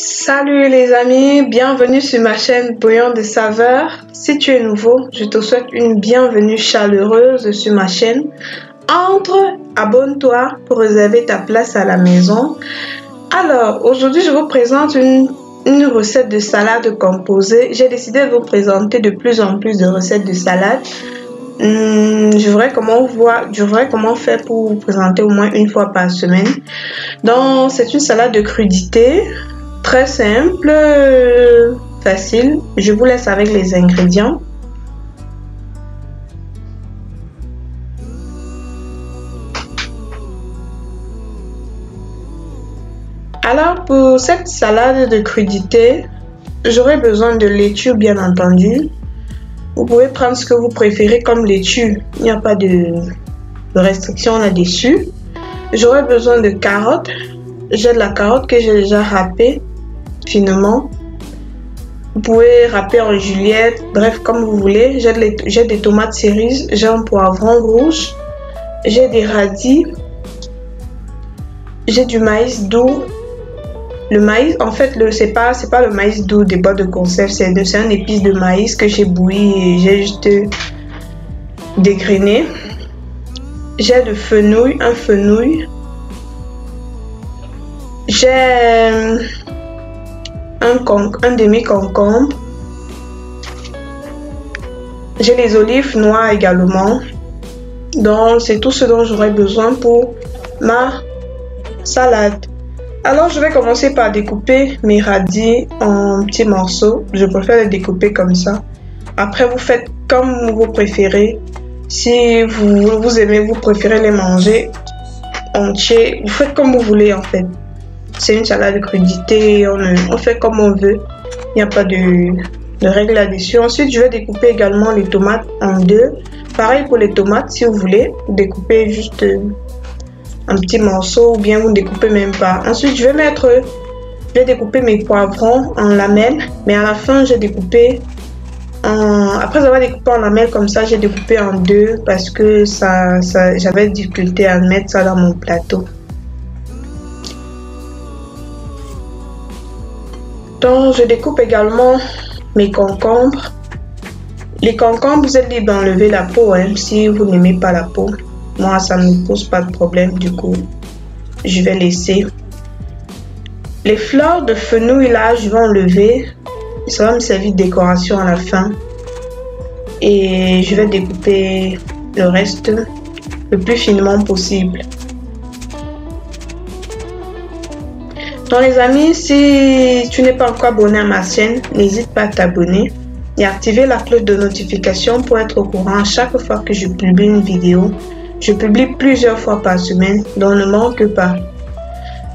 Salut les amis, bienvenue sur ma chaîne Bouillon de saveurs. Si tu es nouveau, je te souhaite une bienvenue chaleureuse sur ma chaîne. Entre, abonne-toi pour réserver ta place à la maison. Alors, aujourd'hui je vous présente une recette de salade composée. J'ai décidé de vous présenter de plus en plus de recettes de salade. Je verrai comment faire pour vous présenter au moins une fois par semaine. Donc, c'est une salade de crudité. Très simple, facile. Je vous laisse avec les ingrédients. Alors pour cette salade de crudité, j'aurai besoin de laitue bien entendu. Vous pouvez prendre ce que vous préférez comme laitue. Il n'y a pas de restriction là-dessus. J'aurai besoin de carottes. J'ai de la carotte que j'ai déjà râpée finement. Vous pouvez râper en juliette, bref comme vous voulez. J'ai des tomates cerises, j'ai un poivron rouge, j'ai des radis, j'ai du maïs doux. Le maïs, en fait, c'est pas le maïs doux des boîtes de conserve, c'est un épice de maïs que j'ai bouilli et j'ai juste dégrainé. J'ai de fenouil, un fenouil. J'ai un demi-concombre. J'ai les olives noires également. Donc, c'est tout ce dont j'aurai besoin pour ma salade. Alors, je vais commencer par découper mes radis en petits morceaux. Je préfère les découper comme ça. Après, vous faites comme vous préférez. Si vous aimez, vous préférez les manger entiers. Vous faites comme vous voulez en fait. C'est une salade de crudité, on fait comme on veut. Il n'y a pas de règle là-dessus. Ensuite, je vais découper également les tomates en deux. Pareil pour les tomates, si vous voulez, découper juste un petit morceau ou bien vous ne découpez même pas. Ensuite, je vais découper mes poivrons en lamelles. Mais à la fin, j'ai découpé après avoir découpé en lamelles comme ça, j'ai découpé en deux parce que j'avais difficulté à mettre ça dans mon plateau. Donc, je découpe également mes concombres. Les concombres, vous êtes libre d'enlever la peau si vous n'aimez pas la peau. Moi, ça ne me pose pas de problème, du coup, je vais laisser. Les fleurs de fenouil, là, je vais enlever. Ça va me servir de décoration à la fin. Et je vais découper le reste le plus finement possible. Donc les amis, si tu n'es pas encore abonné à ma chaîne, n'hésite pas à t'abonner et activer la cloche de notification pour être au courant à chaque fois que je publie une vidéo. Je publie plusieurs fois par semaine, donc ne manque pas.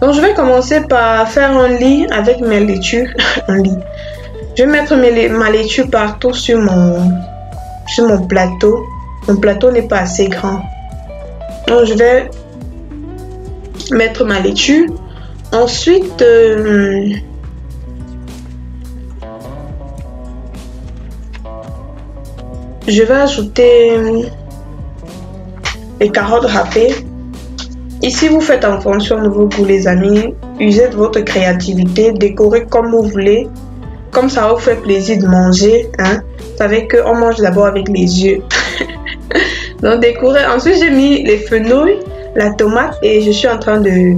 Donc je vais commencer par faire un lit avec mes laitues. Un lit. Je vais mettre ma laitue partout sur mon plateau. Mon plateau n'est pas assez grand. Donc je vais mettre ma laitue. Ensuite, je vais ajouter les carottes râpées. Ici, vous faites en fonction de vos goûts, les amis. Usez de votre créativité, décorez comme vous voulez. Comme ça vous fait plaisir de manger. Vous savez qu'on mange d'abord avec les yeux. Donc, décorez. Ensuite, j'ai mis les fenouils, la tomate et je suis en train de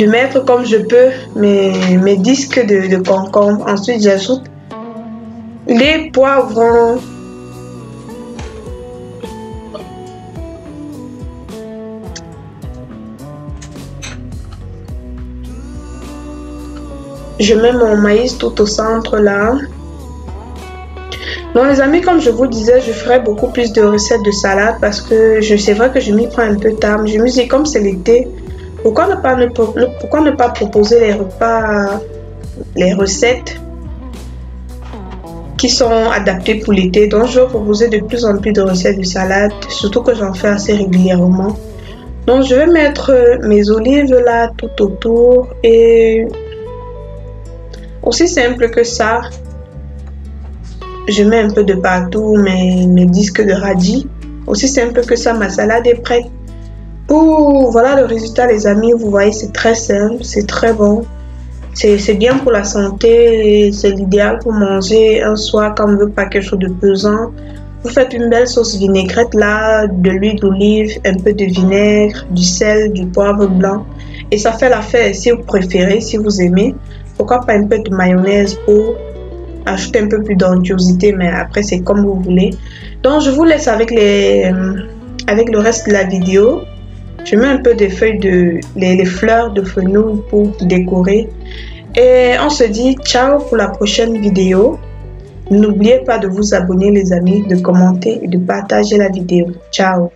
mettre comme je peux mes disques de concombre. Ensuite, j'ajoute les poivrons. Je mets mon maïs tout au centre là. Donc les amis, comme je vous disais, je ferai beaucoup plus de recettes de salade parce que c'est vrai que je m'y prends un peu tard. Je me dis comme c'est l'été, pourquoi ne pas proposer les recettes qui sont adaptées pour l'été. Donc je vais proposer de plus en plus de recettes de salade, surtout que j'en fais assez régulièrement. Donc je vais mettre mes olives là tout autour et aussi simple que ça. Je mets un peu de partout mes disques de radis. Aussi simple que ça, ma salade est prête. Voilà le résultat les amis, vous voyez c'est très simple, c'est très bon. C'est bien pour la santé, c'est l'idéal pour manger un soir quand on ne veut pas quelque chose de pesant. Vous faites une belle sauce vinaigrette là, de l'huile d'olive, un peu de vinaigre, du sel, du poivre blanc. Et ça fait l'affaire si vous préférez, si vous aimez. Pourquoi pas un peu de mayonnaise pour ajouter un peu plus d'onctuosité, mais après c'est comme vous voulez. Donc je vous laisse avec le reste de la vidéo. Je mets un peu des feuilles les fleurs de fenouil pour décorer. Et on se dit ciao pour la prochaine vidéo. N'oubliez pas de vous abonner les amis, de commenter et de partager la vidéo. Ciao.